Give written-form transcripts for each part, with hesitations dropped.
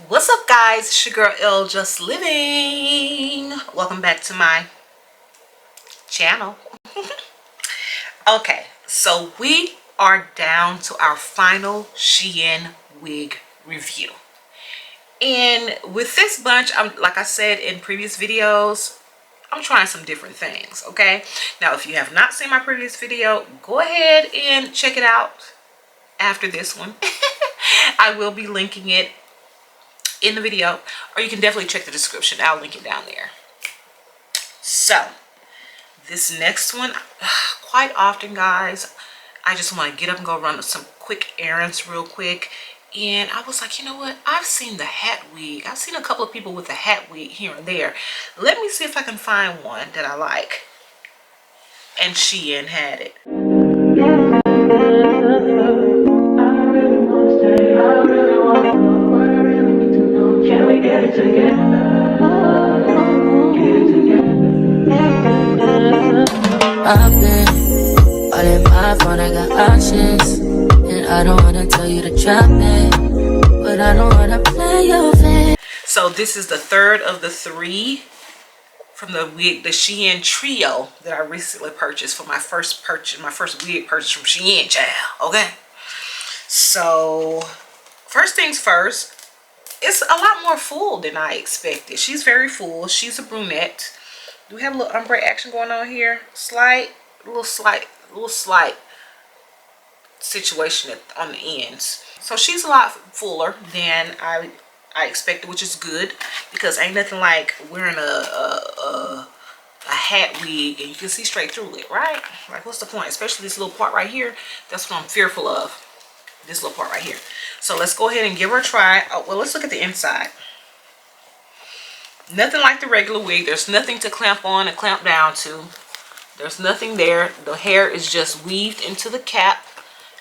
What's up, guys? It's your girl L Just Living. Welcome back to my channel. Okay, so we are down to our final SHEIN wig review. And with this bunch, like I said in previous videos, I'm trying some different things, okay? Now, if you have not seen my previous video, go ahead and check it out after this one. I will be linking it in the video, or you can definitely check the description. I'll link it down there. So this next one, quite often, guys, I just want to get up and go run some quick errands real quick, and I was like, you know what, I've seen the hat wig. I've seen a couple of people with the hat wig here and there. Let me see if I can find one that I like. And SHEIN had it. Can we get it together? I've been all in my phone, I got options, and I don't wanna tell you to drop it, but I don't wanna play your fan. So this is the third of the three from the SHEIN trio that I recently purchased for my first wig purchase from SHEIN, child. Okay. So first things first, it's a lot more full than I expected. She's very full. She's a brunette. Do we have a little ombre action going on here? Little slight situation on the ends. So she's a lot fuller than I expected, which is good, because ain't nothing like wearing a hat wig and you can see straight through it, right? Like, what's the point? Especially this little part right here. That's what I'm fearful of. This little part right here. So let's go ahead and give her a try. Oh, well, let's look at the inside. Nothing like the regular wig. There's nothing to clamp on and clamp down to. There's nothing there. The hair is just weaved into the cap.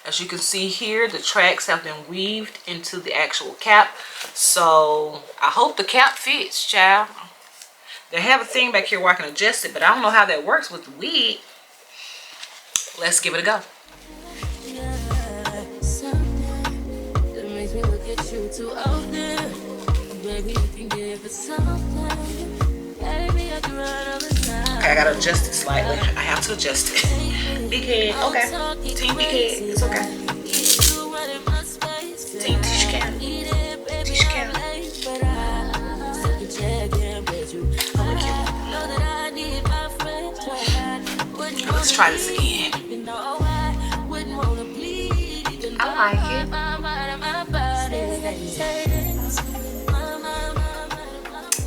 As you can see here, the tracks have been weaved into the actual cap. So I hope the cap fits, child. They have a thing back here where I can adjust it, but I don't know how that works with the wig. Let's give it a go. Okay, I gotta adjust it slightly. I have to adjust it. Big head, okay. Team big head, it's okay. Team Tisha Cam. Tisha Cam. Let's try this again. I like it.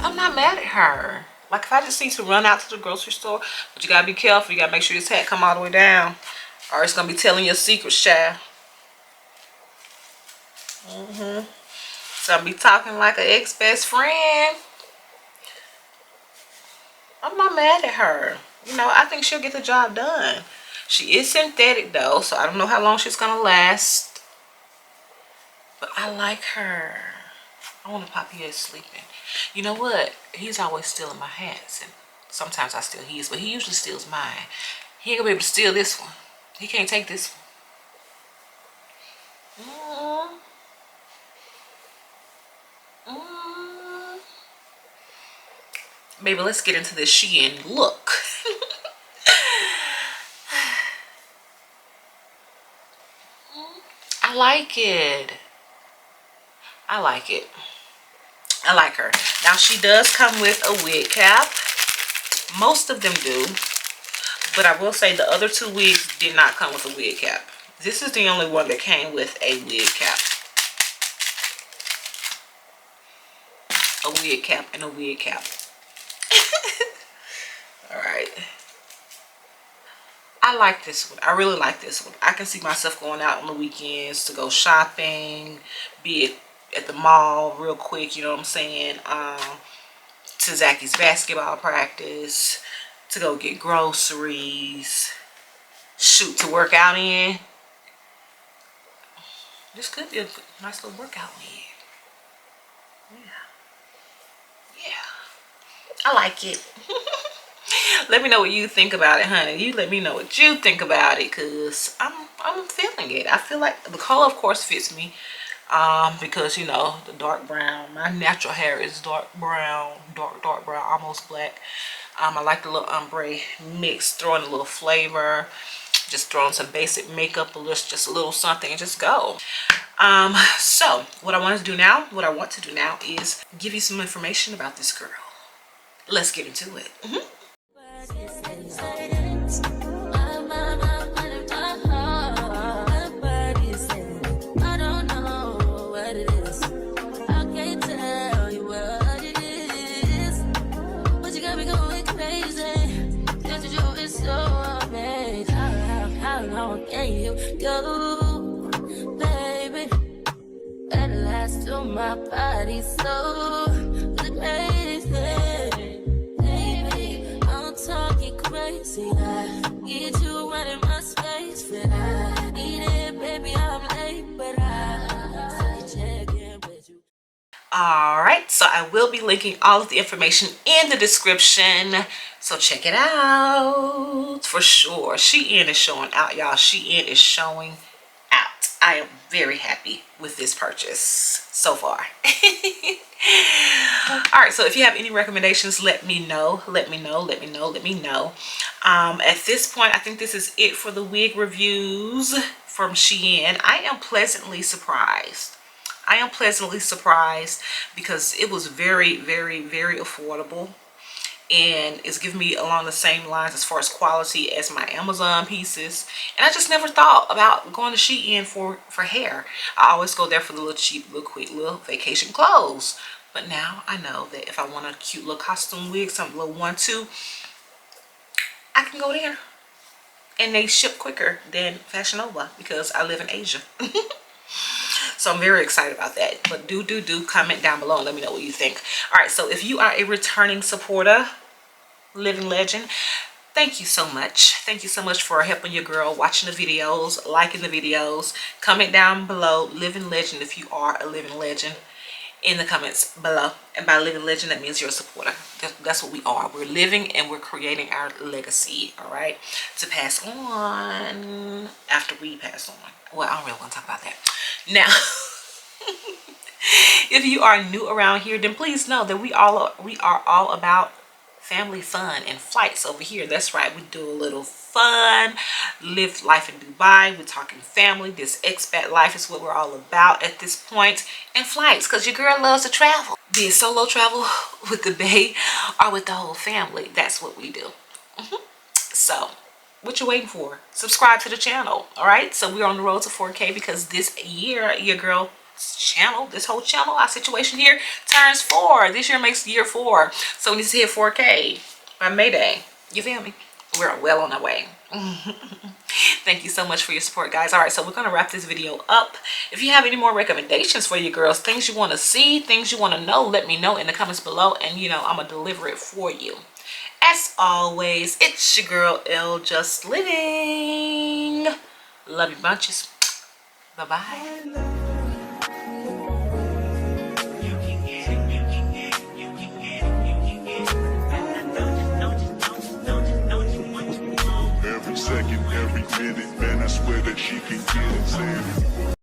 I'm not mad at her. Like, if I just need to run out to the grocery store, but you gotta be careful. You gotta make sure this hat come all the way down, or it's gonna be telling your secrets, child. So I'll be talking like an ex-best friend. I'm not mad at her. You know, I think she'll get the job done. She is synthetic though, so I don't know how long she's gonna last. But I like her. I want to pop his sleeping. You know what? He's always stealing my hats, and sometimes I steal his, but he usually steals mine. He ain't gonna be able to steal this one. He can't take this one. Baby, let's get into this SHEIN look. I like it. I like it. I like her. Now, she does come with a wig cap. Most of them do. But I will say the other two wigs did not come with a wig cap. This is the only one that came with a wig cap. A wig cap and a wig cap. Alright. I like this one. I really like this one. I can see myself going out on the weekends to go shopping, be it at the mall real quick, you know what I'm saying, to Zacky's basketball practice, to go get groceries, shoot, to work out in. This could be a nice little workout wig. Yeah, I like it. Let me know what you think about it, honey. You let me know what you think about it, because I'm feeling it. I feel like the color, of course, fits me. because you know the dark brown, my natural hair is dark brown, dark brown, almost black. I like the little ombre mix, throwing a little flavor, just throwing some basic makeup, just a little something, and just go. So what I want to do now is give you some information about this girl. Let's get into it. Can you go, baby? At last, to my body so crazy, baby. I'm talking crazy. I get you right in my space, but I need it, baby. I'm late, but I check in with you. Alright, so I will be linking all of the information in the description, so check it out for sure. Shein is showing out, y'all. Shein is showing out. I am very happy with this purchase so far. Alright, so if you have any recommendations, let me know. At this point, I think this is it for the wig reviews from Shein. I am pleasantly surprised. Because it was very affordable, and it's giving me along the same lines as far as quality as my Amazon pieces. And I just never thought about going to Shein for hair. I always go there for the little cheap, little quick, little vacation clothes. But now I know that if I want a cute little costume wig, something little 1-2, I can go there, and they ship quicker than Fashion Nova because I live in Asia. So I'm very excited about that. But do comment down below and let me know what you think. All right, so if you are a returning supporter, living legend, thank you so much. Thank you so much for helping your girl, watching the videos, liking the videos. Comment down below, living legend, if you are a living legend, in the comments below. And by living legend, that means you're a supporter. That's what we are. We're living and we're creating our legacy, all right, to pass on after we pass on. Well, I don't really want to talk about that now. If you are new around here, then please know that we are all about family fun and flights over here. That's right, we do a little fun, live life in Dubai. We're talking family. This expat life is what we're all about at this point. And flights, because your girl loves to travel. Be it solo travel with the bae or with the whole family. That's what we do. So what you waiting for? Subscribe to the channel. All right, so we're on the road to 4K because this year your girl channel, this whole channel, our situation here, turns 4. This year makes year 4, so we need to hit 4K by Mayday. You feel me? We're well on our way. Thank you so much for your support, guys. All right, so we're gonna wrap this video up. If you have any more recommendations for your girls, things you want to see, things you want to know, let me know in the comments below, and you know I'm gonna deliver it for you. As always, it's your girl L, just living. Love you bunches. Bye bye. Every second, every minute, man, I swear that she can get it.